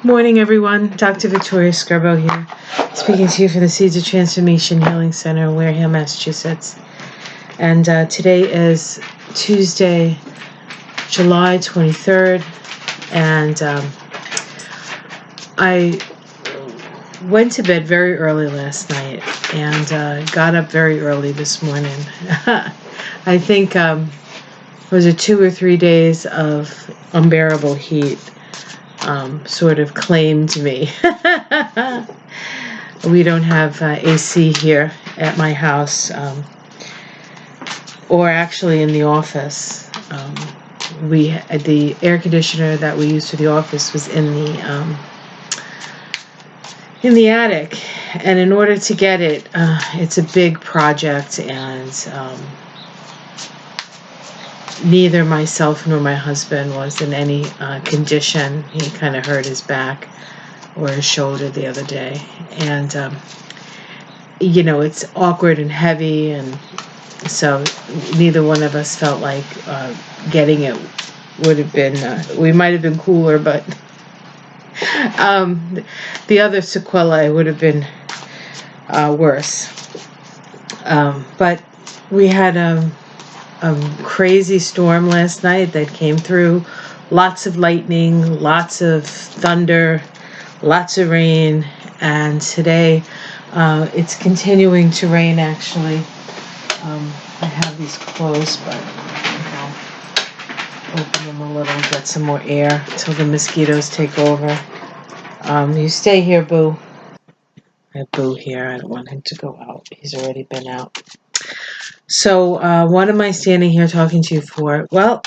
Morning, everyone. Dr. Victoria Scarborough here, speaking to you from the Seeds of Transformation Healing Center in Wareham, Massachusetts. And today is Tuesday, July 23rd, and I went to bed very early last night and got up very early this morning. I think it was 2 or 3 days of unbearable heat sort of claimed me. We don't have AC here at my house, or actually in the office. The air conditioner that we used for the office was in the attic, and in order to get it, it's a big project, and neither myself nor my husband was in any condition. He kind of hurt his back or his shoulder the other day, and it's awkward and heavy, and so neither one of us felt like getting it would have been, we might have been cooler, but the other sequelae would have been worse. But we had a crazy storm last night that came through. Lots of lightning, lots of thunder, lots of rain, and today it's continuing to rain, actually. I have these closed, but I'll open them a little, get some more air until the mosquitoes take over. You stay here, Boo. I have Boo here. I don't want him to go out. He's already been out. So what am I standing here talking to you for? Well,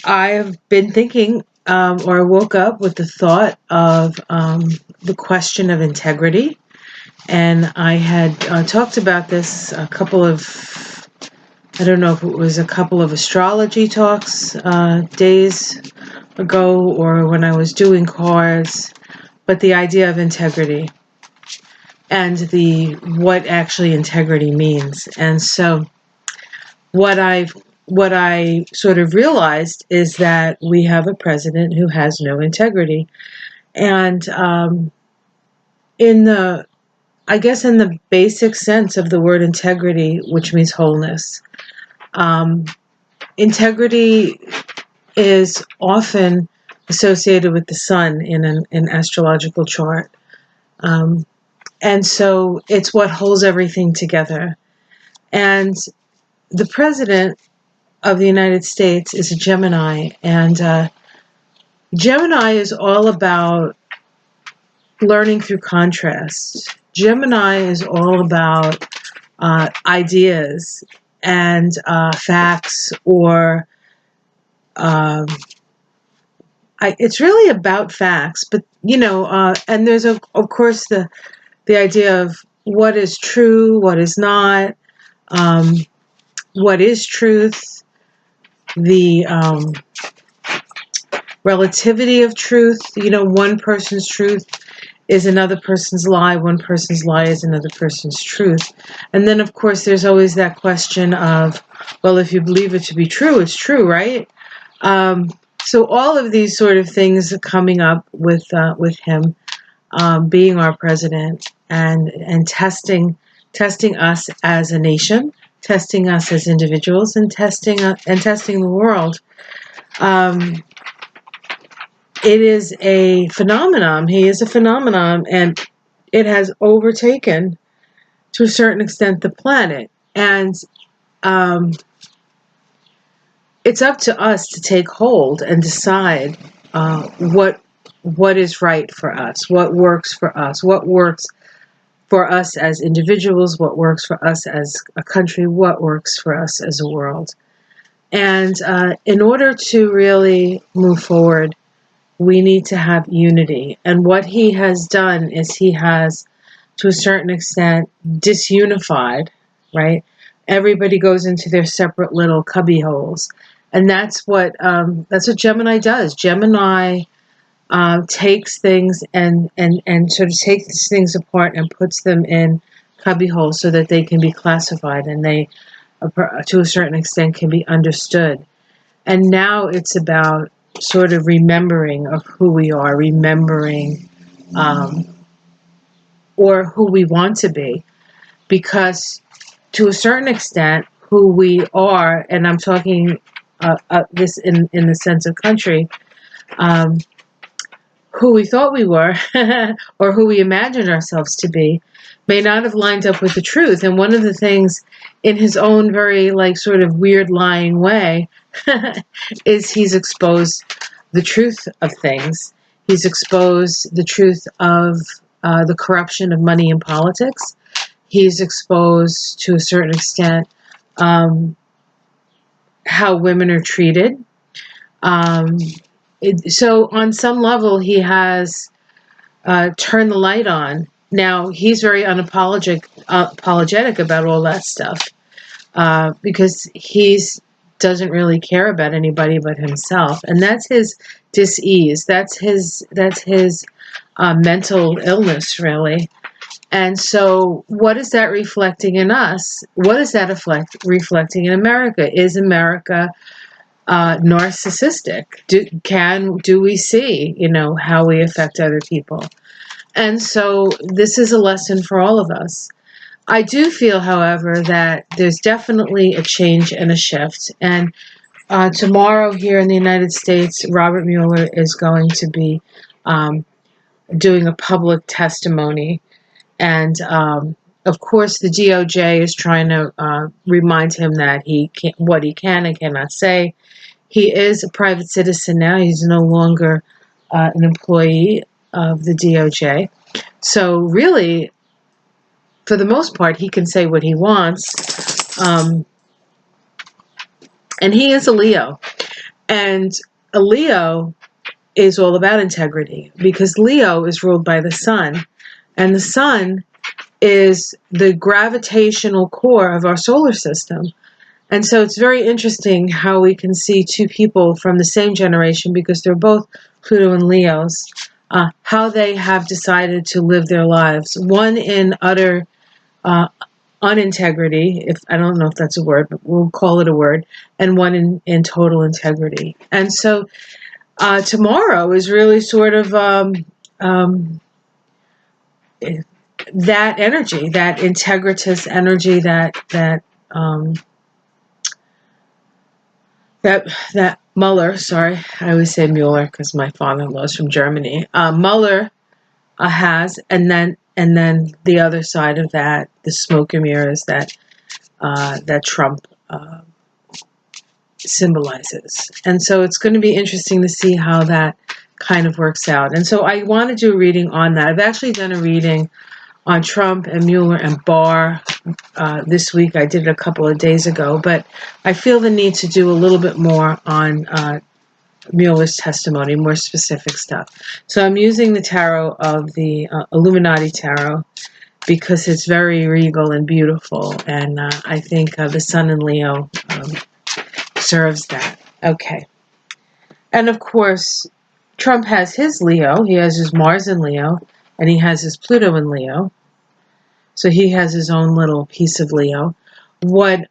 I've been thinking, or I woke up with the thought of the question of integrity. And I had talked about this I don't know if it was a couple of astrology talks days ago or when I was doing cards, but the idea of integrity and what actually integrity means. And so what I sort of realized is that we have a president who has no integrity. And in the basic sense of the word integrity, which means wholeness, integrity is often associated with the sun in an astrological chart. And so it's what holds everything together. And the president of the United States is a Gemini, and Gemini is all about learning through contrast. Gemini is all about ideas and facts, or it's really about facts, but and there's of course the idea of what is true, what is not, what is truth, the relativity of truth. One person's truth is another person's lie, one person's lie is another person's truth. And then of course there's always that question of, well, if you believe it to be true, it's true, right? So all of these sort of things are coming up with him being our president, and testing us as a nation, testing us as individuals, and testing the world. It is a phenomenon. He is a phenomenon, and it has overtaken, to a certain extent, the planet. And it's up to us to take hold and decide what is right for us, what works for us, what works for us as individuals, what works for us as a country, what works for us as a world. And in order to really move forward, we need to have unity. And what he has done is he has, to a certain extent, disunified, right? Everybody goes into their separate little cubby holes. And that's what Gemini does. Gemini takes things and sort of takes things apart and puts them in cubby holes so that they can be classified and they, to a certain extent, can be understood. And now it's about sort of remembering of who we are, remembering or who we want to be, because to a certain extent, who we are, and I'm talking this in the sense of country, um, who we thought we were or who we imagined ourselves to be may not have lined up with the truth. And one of the things, in his own very like sort of weird lying way, is he's exposed the truth of things. He's exposed the truth of the corruption of money in politics. He's exposed to a certain extent how women are treated. So on some level, he has turned the light on. Now, he's very apologetic about all that stuff because he's doesn't really care about anybody but himself, and that's his dis-ease. That's his mental illness, really. And so, what is that reflecting in us? What is that reflecting in America? Is America narcissistic? Do we see, how we affect other people? And so this is a lesson for all of us. I do feel, however, that there's definitely a change and a shift. And tomorrow here in the United States, Robert Mueller is going to be doing a public testimony. And of course, the DOJ is trying to remind him that what he can and cannot say. He is a private citizen now. He's no longer an employee of the DOJ. So really, for the most part, he can say what he wants. And he is a Leo. And a Leo is all about integrity because Leo is ruled by the sun. And the sun is the gravitational core of our solar system. And so it's very interesting how we can see two people from the same generation, because they're both Pluto and Leos, how they have decided to live their lives. One in utter unintegrity, if I don't know if that's a word, but we'll call it a word, and one in total integrity. And so tomorrow is really sort of that energy, that integritous energy, that Mueller, sorry, I always say Mueller because my father-in-law is from Germany. Mueller has, and then the other side of that, the smoke and mirrors that Trump symbolizes. And so it's going to be interesting to see how that kind of works out. And so I want to do a reading on that. I've actually done a reading on Trump and Mueller and Barr this week. I did it a couple of days ago, but I feel the need to do a little bit more on Mueller's testimony, more specific stuff. So I'm using the tarot of the Illuminati tarot because it's very regal and beautiful, and I think the Sun in Leo serves that. Okay. And of course, Trump has his Leo. He has his Mars in Leo, and he has his Pluto in Leo. So he has his own little piece of Leo. What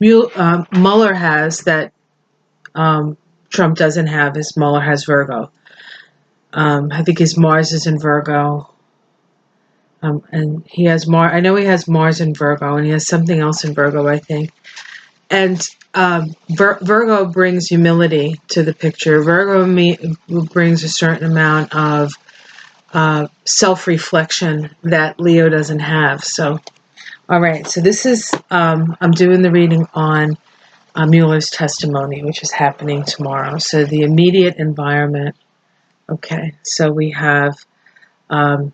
Mueller has that Trump doesn't have is Mueller has Virgo. I think his Mars is in Virgo. And he has Mars. I know he has Mars in Virgo, and he has something else in Virgo, I think. And Virgo brings humility to the picture. Virgo brings a certain amount of self-reflection that Leo doesn't have. So, all right. So this is, I'm doing the reading on Mueller's testimony, which is happening tomorrow. So the immediate environment. Okay. So we have the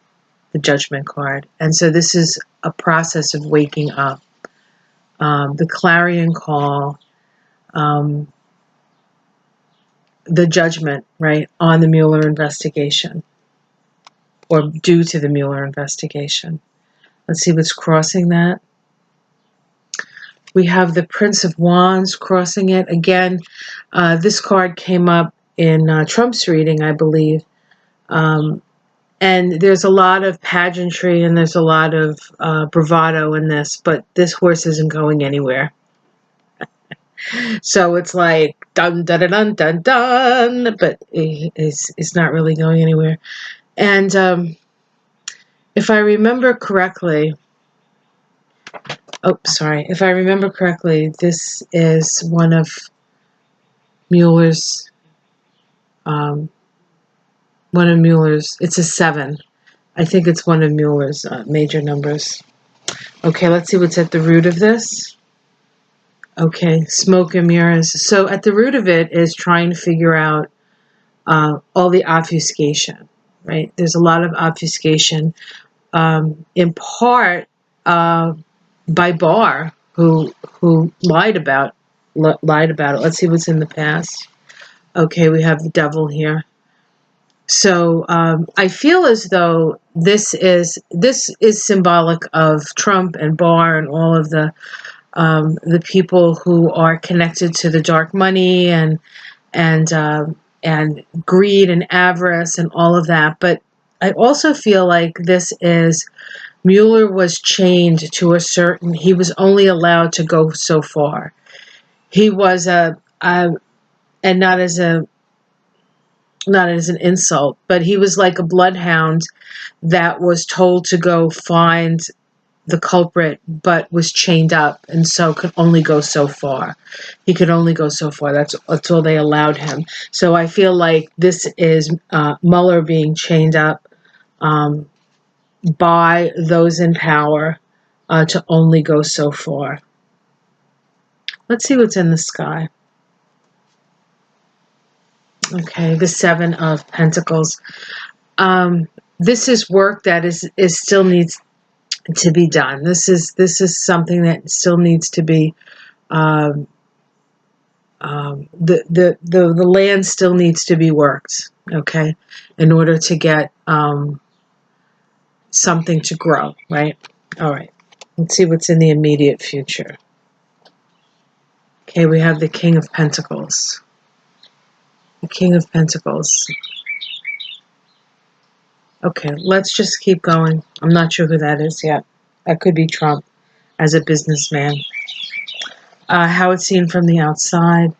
Judgment card. And so this is a process of waking up. The clarion call, the judgment, right, on the Mueller investigation, or due to the Mueller investigation. Let's see what's crossing that. We have the Prince of Wands crossing it. Again, this card came up in Trump's reading, I believe. And there's a lot of pageantry and there's a lot of bravado in this, but this horse isn't going anywhere. So it's like dun dun dun dun dun, but it's not really going anywhere. And if I remember correctly, if I remember correctly, this is one of Mueller's. It's a 7. I think it's one of Mueller's major numbers. Okay, let's see what's at the root of this. Okay, smoke and mirrors. So at the root of it is trying to figure out all the obfuscation, right? There's a lot of obfuscation, in part by Barr, who lied about it. Let's see what's in the past. Okay, we have the devil here. So I feel as though this is symbolic of Trump and Barr and all of the people who are connected to the dark money and greed and avarice and all of that. But I also feel like this is Mueller was chained to he was only allowed to go so far. He was and not as an insult, but he was like a bloodhound that was told to go find the culprit, but was chained up, and so could only go so far. He could only go so far. That's all they allowed him. So I feel like this is Mueller being chained up by those in power to only go so far. Let's see what's in the sky. Okay, the 7 of Pentacles. This is work that is still needs to be done. This is something that still needs to be. The land still needs to be worked. Okay, in order to get something to grow. Right. All right. Let's see what's in the immediate future. Okay, we have the King of Pentacles. The King of Pentacles. Okay, let's just keep going. I'm not sure who that is yet. That could be Trump as a businessman. How it's seen from the outside.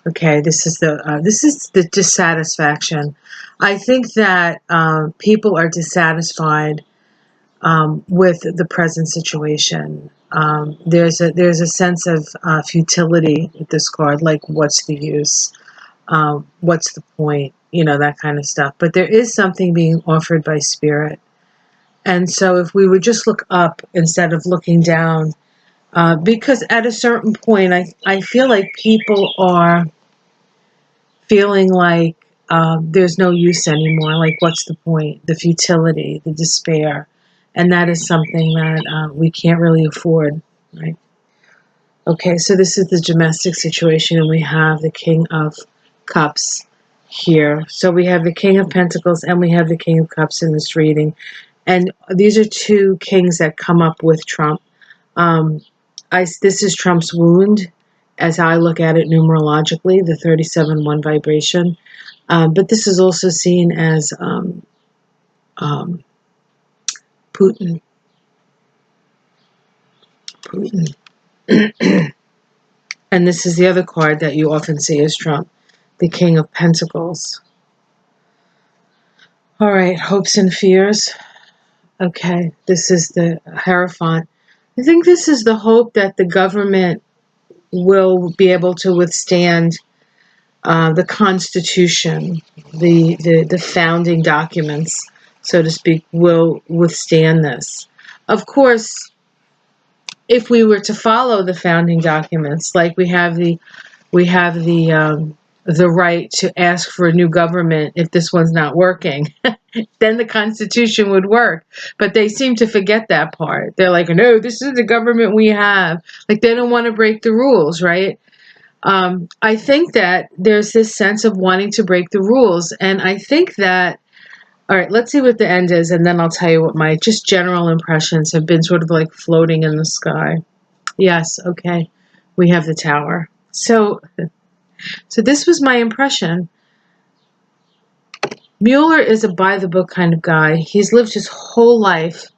Okay, this is the dissatisfaction. I think that people are dissatisfied with the present situation. There's a sense of futility with this card. Like, what's the use? What's the point? That kind of stuff. But there is something being offered by Spirit. And so if we would just look up instead of looking down, because at a certain point, I feel like people are feeling like there's no use anymore. Like, what's the point? The futility, the despair. And that is something that we can't really afford, right? Okay, so this is the domestic situation, and we have the King of Cups here. So we have the King of Pentacles and we have the King of Cups in this reading. And these are two kings that come up with Trump. This is Trump's wound, as I look at it numerologically, the 37-1 vibration. But this is also seen as Putin. And this is the other card that you often see as Trump, the King of Pentacles. All right, hopes and fears. Okay, this is the Hierophant. I think this is the hope that the government will be able to withstand the Constitution, the founding documents, so to speak, will withstand this. Of course, if we were to follow the founding documents, like we have the right to ask for a new government if this one's not working, then the Constitution would work. But they seem to forget that part. They're like, no, this is the government we have. Like, they don't want to break the rules, right? I think that there's this sense of wanting to break the rules. And I think that, all right, let's see what the end is, and then I'll tell you what my just general impressions have been sort of like floating in the sky. Yes, okay. We have the Tower. So this was my impression. Mueller is a by-the-book kind of guy. He's lived his whole life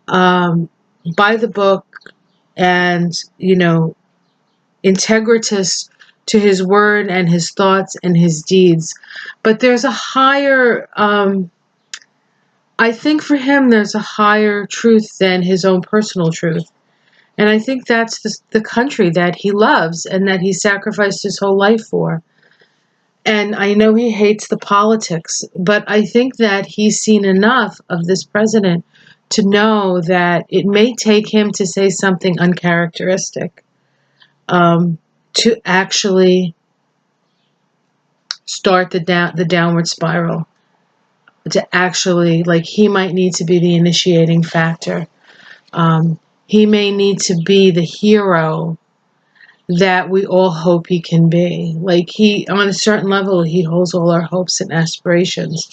by the book and, integritous to his word and his thoughts and his deeds. But there's a higher, I think for him, there's a higher truth than his own personal truth. And I think that's the country that he loves and that he sacrificed his whole life for. And I know he hates the politics, but I think that he's seen enough of this president to know that it may take him to say something uncharacteristic to actually start the downward spiral. To actually, like, he might need to be the initiating factor. He may need to be the hero that we all hope he can be. Like, he, on a certain level, he holds all our hopes and aspirations.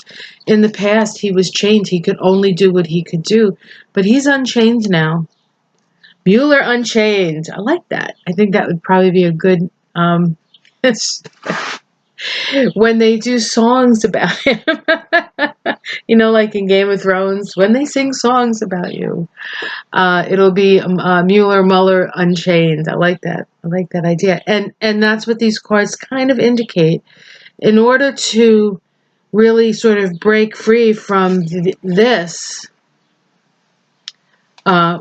In the past, he was chained. He could only do what he could do, but he's unchained now. Mueller Unchained. I like that. I think that would probably be a good, when they do songs about him, like in Game of Thrones, when they sing songs about you. It'll be Mueller Unchained. I like that. I like that idea. And that's what these cards kind of indicate. In order to really sort of break free from this,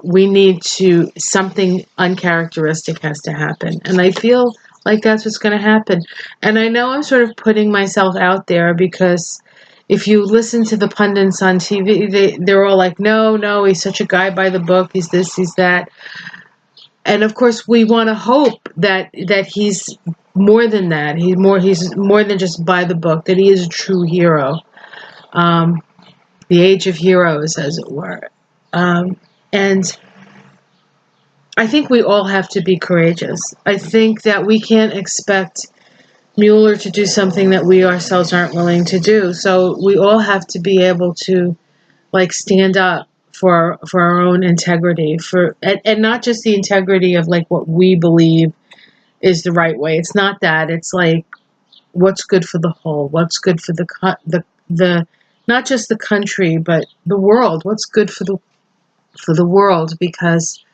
we need to, something uncharacteristic has to happen. And I feel like that's what's going to happen. And I know I'm sort of putting myself out there because if you listen to the pundits on TV, they're all like, no, he's such a guy by the book. He's this, he's that. And of course, we want to hope that he's more than that. He's more than just by the book, that he is a true hero. The age of heroes, as it were. And I think we all have to be courageous. I think that we can't expect Mueller to do something that we ourselves aren't willing to do. So we all have to be able to, like, stand up for our own integrity, and not just the integrity of, like, what we believe is the right way. It's not that. It's like, what's good for the whole, what's good for the not just the country but the world, what's good for the world, because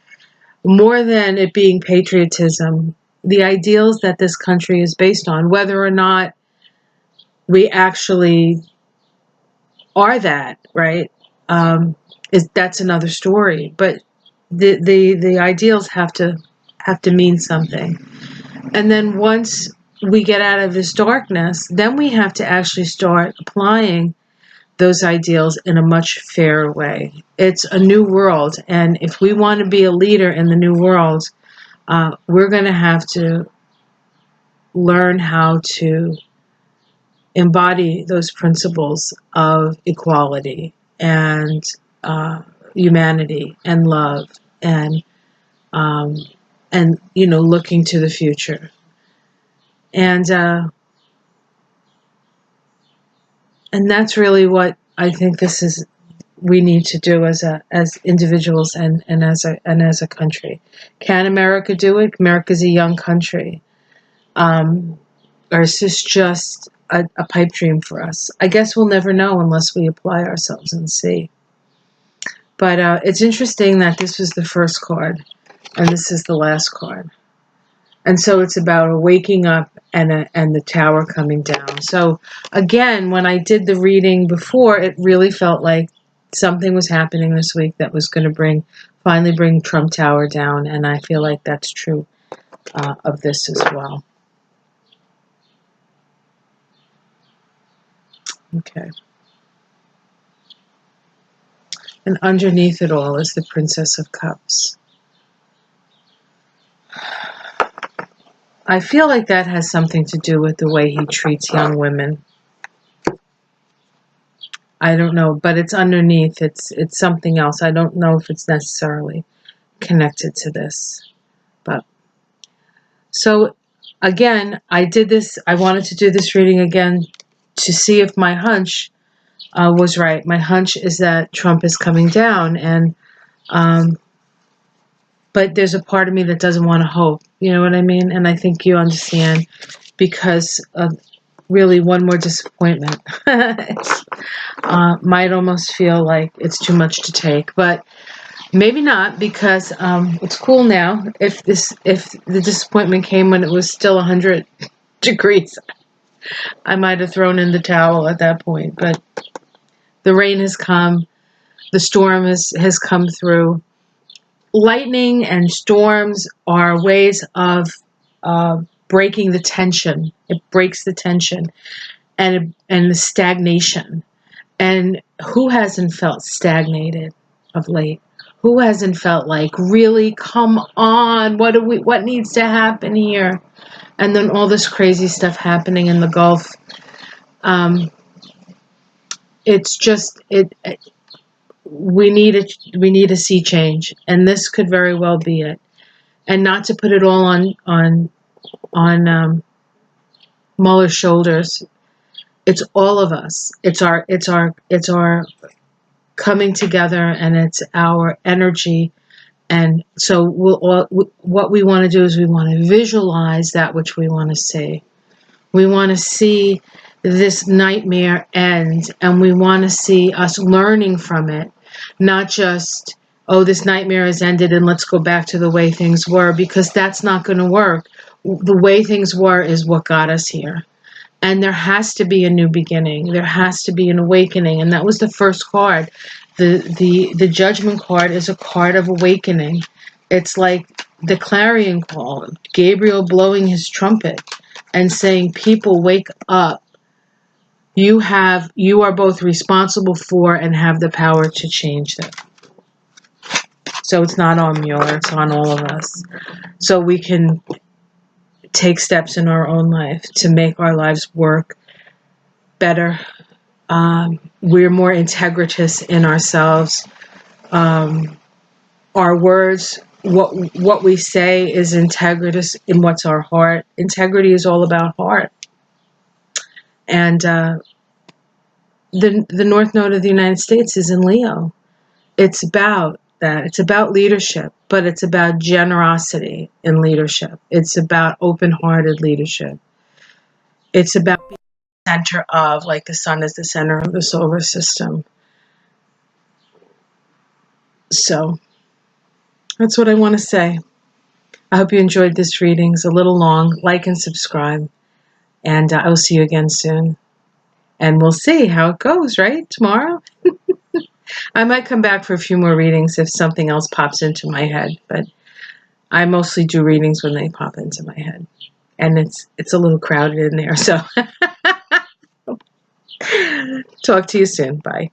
more than it being patriotism, the ideals that this country is based on, whether or not we actually are that, right? That's another story. But the ideals have to mean something. And then once we get out of this darkness, then we have to actually start applying those ideals in a much fairer way. It's a new world, and if we want to be a leader in the new world, we're going to have to learn how to embody those principles of equality and humanity and love and looking to the future. And that's really what I think we need to do as individuals and as a country. Can America do it? America's a young country. Or is this just a pipe dream for us? I guess we'll never know unless we apply ourselves and see. But it's interesting that this was the first card and this is the last card. And so it's about a waking up and the tower coming down. So again, when I did the reading before, it really felt like something was happening this week that was going to finally bring Trump Tower down. And I feel like that's true of this as well. Okay. And underneath it all is the Princess of Cups. I feel like that has something to do with the way he treats young women. I don't know, but it's underneath. It's something else. I don't know if it's necessarily connected to this. But so again, I wanted to do this reading again to see if my hunch was right. My hunch is that Trump is coming down, and but there's a part of me that doesn't want to hope. You know what I mean? And I think you understand, because really one more disappointment. It's, might almost feel like it's too much to take, but maybe not, because it's cool now. If the disappointment came when it was still 100 degrees, I might have thrown in the towel at that point. But the rain has come, the storm has come through. Lightning and storms are ways of breaking the tension. It breaks the tension and the stagnation. And who hasn't felt stagnated of late? Who hasn't felt like, really, come on, what needs to happen here? And then all this crazy stuff happening in the Gulf. It's just we need a sea change, and this could very well be it. And not to put it all on Mueller's shoulders. It's all of us. It's our coming together, and it's our energy. And so what we want to do is we want to visualize that which we want to see. We want to see this nightmare end, and we want to see us learning from it, not just, oh, this nightmare has ended and let's go back to the way things were, because that's not going to work. The way things were is what got us here. And there has to be a new beginning. There has to be an awakening. And that was the first card. The Judgment card is a card of awakening. It's like the clarion call, Gabriel blowing his trumpet and saying, people, wake up. You are both responsible for and have the power to change them. So it's not on Mueller, it's on all of us. So we can take steps in our own life to make our lives work better. We're more integritous in ourselves. Our words, what we say is integritous in what's our heart. Integrity is all about heart. And the North Node of the United States is in Leo. It's about that. It's about leadership, but it's about generosity in leadership. It's about open-hearted leadership. It's about being the center of, like the sun is the center of the solar system. So that's what I want to say. I hope you enjoyed this reading. It's a little long. Like and subscribe. And I will see you again soon. And we'll see how it goes, right? Tomorrow? I might come back for a few more readings if something else pops into my head. But I mostly do readings when they pop into my head. And it's a little crowded in there. So talk to you soon. Bye.